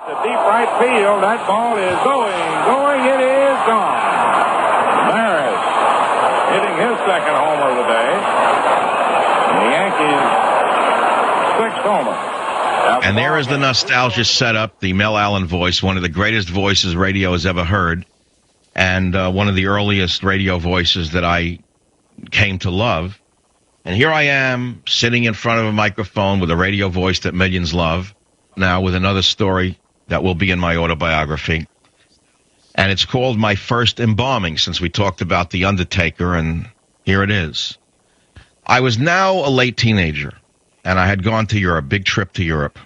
To deep right field, that ball is going, it is gone. Maris hitting his second homer of the day. And the Yankees' sixth homer. And there is the nostalgia setup, the Mel Allen voice, one of the greatest voices radio has ever heard, and one of the earliest radio voices that I came to love. And here I am, sitting in front of a microphone with a radio voice that millions love, now with another story that will be in my autobiography. And it's called My First Embalming, since we talked about The Undertaker, and here it is. I was now a late teenager, and I had gone to Europe, big trip to Europe.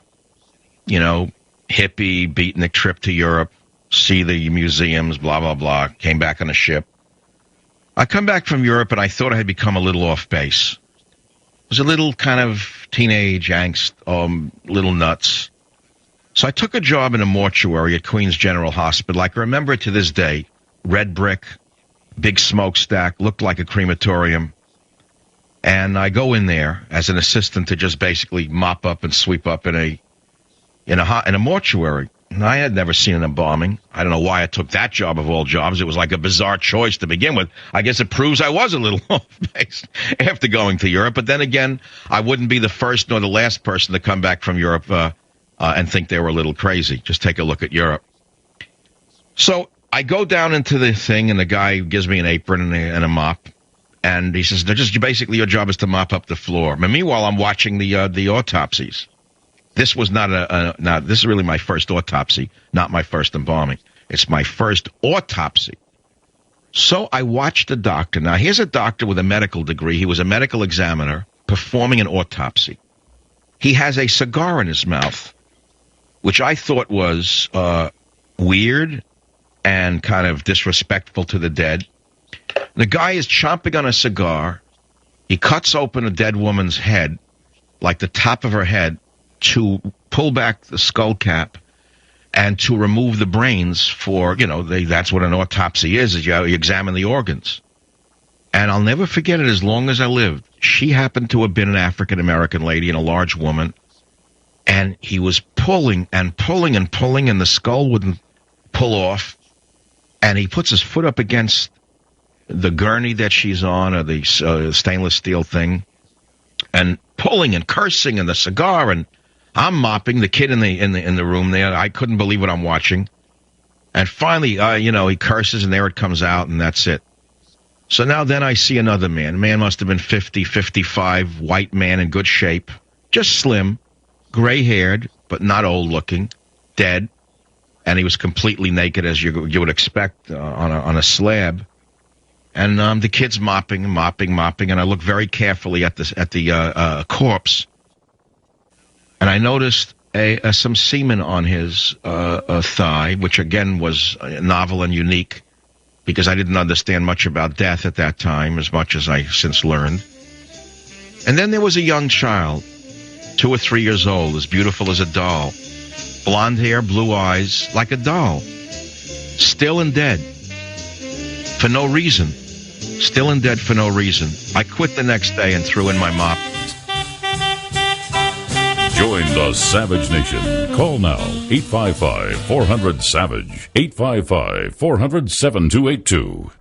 You know, hippie, beatnik trip to Europe, see the museums, blah, blah, blah. Came back on a ship. I come back from Europe, and I thought I had become a little off base. It was a little kind of teenage angst, little nuts. So I took a job in a mortuary at Queens General Hospital. I can remember it to this day. Red brick, big smokestack, looked like a crematorium. And I go in there as an assistant to just basically mop up and sweep up in a mortuary. And I had never seen an embalming. I don't know why I took that job of all jobs. It was like a bizarre choice to begin with. I guess it proves I was a little off base after going to Europe. But then again, I wouldn't be the first nor the last person to come back from Europe and think they were a little crazy. Just take a look at Europe. So I go down into the thing, and the guy gives me an apron and a mop. And he says, just basically your job is to mop up the floor. And meanwhile, I'm watching the autopsies. This was this is really my first autopsy, not my first embalming. It's my first autopsy. So I watched the doctor. Now, here's a doctor with a medical degree. He was a medical examiner performing an autopsy. He has a cigar in his mouth, which I thought was weird and kind of disrespectful to the dead. The guy is chomping on a cigar. He cuts open a dead woman's head, like the top of her head, to pull back the skull cap and to remove the brains for, that's what an autopsy is you examine the organs. And I'll never forget it as long as I lived. She happened to have been an African-American lady and a large woman. And he was pulling and pulling and pulling, and the skull wouldn't pull off. And he puts his foot up against the gurney that she's on, or the stainless steel thing, and pulling and cursing in the cigar. And I'm mopping, the kid in the room there. I couldn't believe what I'm watching. And finally, he curses, and there it comes out, and that's it. So now then I see another man. The man must have been 50, 55, white man in good shape, just slim, gray-haired, but not old-looking, dead. And he was completely naked, as you would expect, on a slab. And the kid's mopping, and I look very carefully at the corpse. And I noticed some semen on his thigh, which again was novel and unique, because I didn't understand much about death at that time, as much as I since learned. And then there was a young child, 2 or 3 years old, as beautiful as a doll. Blonde hair, blue eyes, like a doll. Still and dead. For no reason. Still and dead for no reason. I quit the next day and threw in my mop. Join the Savage Nation. Call now, 855-400-SAVAGE, 855-400-7282.